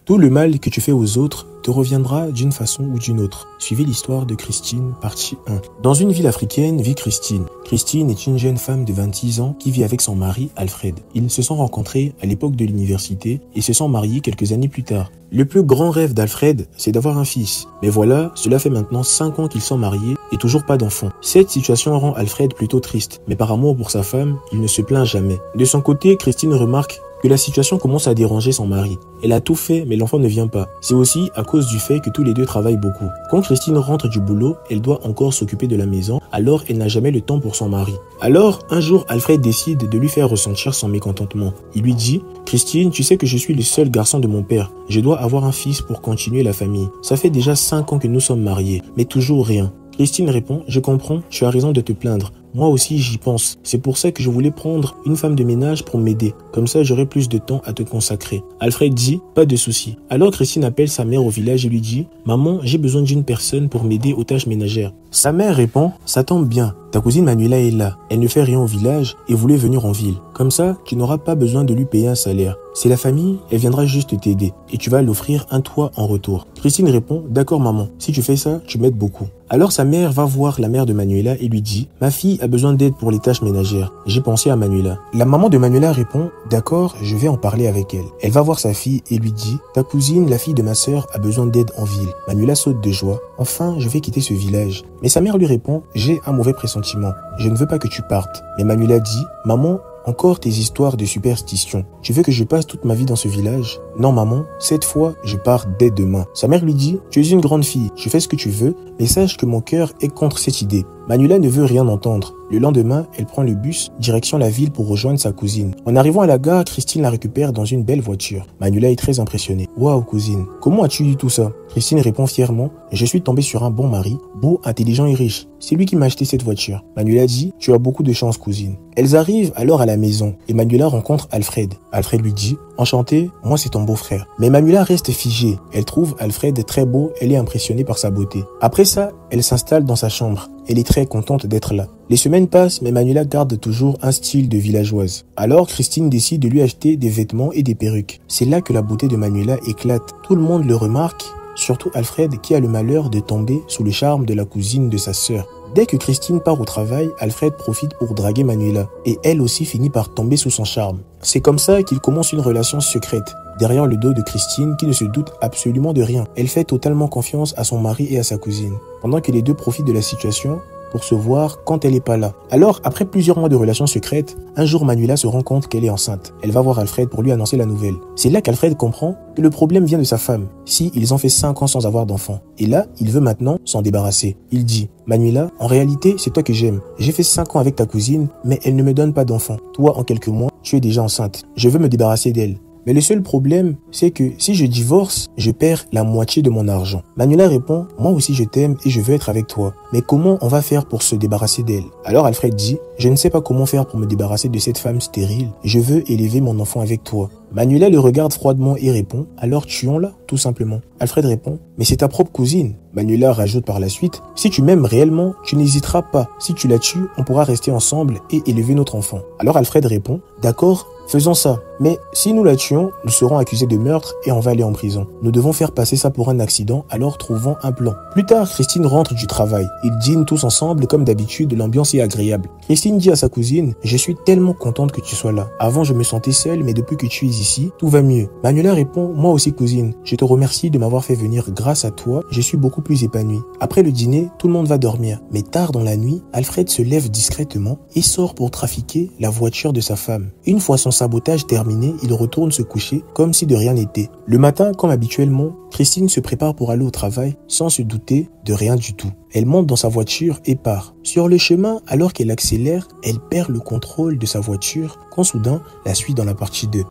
Tout le mal que tu fais aux autres te reviendra d'une façon ou d'une autre. Suivez l'histoire de Christine, partie 1. Dans une ville africaine vit Christine. Christine est une jeune femme de 26 ans qui vit avec son mari Alfred. Ils se sont rencontrés à l'époque de l'université et se sont mariés quelques années plus tard. Le plus grand rêve d'Alfred, c'est d'avoir un fils. Mais voilà, cela fait maintenant 5 ans qu'ils sont mariés et toujours pas d'enfant. Cette situation rend Alfred plutôt triste, mais par amour pour sa femme, il ne se plaint jamais. De son côté, Christine remarque que la situation commence à déranger son mari. Elle a tout fait, mais l'enfant ne vient pas. C'est aussi à cause du fait que tous les deux travaillent beaucoup. Quand Christine rentre du boulot, elle doit encore s'occuper de la maison, alors elle n'a jamais le temps pour son mari. Alors, un jour, Alfred décide de lui faire ressentir son mécontentement. Il lui dit « Christine, tu sais que je suis le seul garçon de mon père. Je dois avoir un fils pour continuer la famille. Ça fait déjà 5 ans que nous sommes mariés, mais toujours rien. » Christine répond « Je comprends, tu as raison de te plaindre. Moi aussi j'y pense. C'est pour ça que je voulais prendre une femme de ménage pour m'aider. Comme ça j'aurai plus de temps à te consacrer. » Alfred dit « Pas de souci. » Alors Christine appelle sa mère au village et lui dit « Maman, j'ai besoin d'une personne pour m'aider aux tâches ménagères. » Sa mère répond « Ça tombe bien. Ta cousine Manuela est là. Elle ne fait rien au village et voulait venir en ville. Comme ça, tu n'auras pas besoin de lui payer un salaire. C'est la famille, elle viendra juste t'aider et tu vas l'offrir un toit en retour. » Christine répond « D'accord maman, si tu fais ça, tu m'aides beaucoup. » Alors sa mère va voir la mère de Manuela et lui dit « Ma fille a besoin d'aide pour les tâches ménagères. J'ai pensé à Manuela. » La maman de Manuela répond « D'accord, je vais en parler avec elle. » Elle va voir sa fille et lui dit « Ta cousine, la fille de ma sœur, a besoin d'aide en ville. » Manuela saute de joie. « Enfin, je vais quitter ce village. » Mais sa mère lui répond « J'ai un mauvais pressentiment. Je ne veux pas que tu partes. » Mais Manuela dit « Maman, encore tes histoires de superstition. Tu veux que je passe toute ma vie dans ce village? Non maman, cette fois, je pars dès demain. » Sa mère lui dit « Tu es une grande fille, tu fais ce que tu veux, mais sache que mon cœur est contre cette idée. » Manuela ne veut rien entendre. Le lendemain, elle prend le bus, direction la ville pour rejoindre sa cousine. En arrivant à la gare, Christine la récupère dans une belle voiture. Manuela est très impressionnée. « Waouh cousine, comment as-tu eu tout ça ?» Christine répond fièrement « Je suis tombée sur un bon mari, beau, intelligent et riche. C'est lui qui m'a acheté cette voiture. » Manuela dit « Tu as beaucoup de chance cousine. » Elles arrivent alors à la maison et Manuela rencontre Alfred. Alfred lui dit « Enchanté, moi c'est ton beau-frère. » Mais Manuela reste figée. Elle trouve Alfred très beau, elle est impressionnée par sa beauté. Après ça, elle s'installe dans sa chambre. Elle est très contente d'être là. Les semaines passent, mais Manuela garde toujours un style de villageoise. Alors Christine décide de lui acheter des vêtements et des perruques. C'est là que la beauté de Manuela éclate. Tout le monde le remarque, surtout Alfred qui a le malheur de tomber sous le charme de la cousine de sa sœur. Dès que Christine part au travail, Alfred profite pour draguer Manuela et elle aussi finit par tomber sous son charme. C'est comme ça qu'il commence une relation secrète. Derrière le dos de Christine qui ne se doute absolument de rien. Elle fait totalement confiance à son mari et à sa cousine. Pendant que les deux profitent de la situation pour se voir quand elle n'est pas là. Alors, après plusieurs mois de relations secrètes, un jour Manuela se rend compte qu'elle est enceinte. Elle va voir Alfred pour lui annoncer la nouvelle. C'est là qu'Alfred comprend que le problème vient de sa femme. Si ils ont fait 5 ans sans avoir d'enfant. Et là, il veut maintenant s'en débarrasser. Il dit « Manuela, en réalité, c'est toi que j'aime. J'ai fait 5 ans avec ta cousine, mais elle ne me donne pas d'enfant. Toi, en quelques mois, tu es déjà enceinte. Je veux me débarrasser d'elle. Mais le seul problème, c'est que si je divorce, je perds la moitié de mon argent. » Manuela répond « Moi aussi je t'aime et je veux être avec toi. Mais comment on va faire pour se débarrasser d'elle ?» Alors Alfred dit « Je ne sais pas comment faire pour me débarrasser de cette femme stérile. Je veux élever mon enfant avec toi. » Manuela le regarde froidement et répond « Alors tuons-la, tout simplement. » Alfred répond « Mais c'est ta propre cousine. » Manuela rajoute par la suite « Si tu m'aimes réellement, tu n'hésiteras pas. Si tu la tues, on pourra rester ensemble et élever notre enfant. » Alors Alfred répond « D'accord, faisons ça. Mais si nous la tuons, nous serons accusés de meurtre et on va aller en prison. Nous devons faire passer ça pour un accident, alors trouvons un plan. » Plus tard, Christine rentre du travail. Ils dînent tous ensemble comme d'habitude, l'ambiance est agréable. Christine dit à sa cousine « Je suis tellement contente que tu sois là. Avant, je me sentais seule, mais depuis que tu es ici, tout va mieux. » Manuela répond « Moi aussi cousine, je te remercie de m'avoir fait venir. Grâce à toi, je suis beaucoup plus épanouie. » Après le dîner, tout le monde va dormir. Mais tard dans la nuit, Alfred se lève discrètement et sort pour trafiquer la voiture de sa femme. Une fois son sabotage terminé, il retourne se coucher comme si de rien n'était. Le matin, comme habituellement, Christine se prépare pour aller au travail sans se douter de rien du tout. Elle monte dans sa voiture et part. Sur le chemin, alors qu'elle accélère, elle perd le contrôle de sa voiture quand soudain la suit dans la partie 2.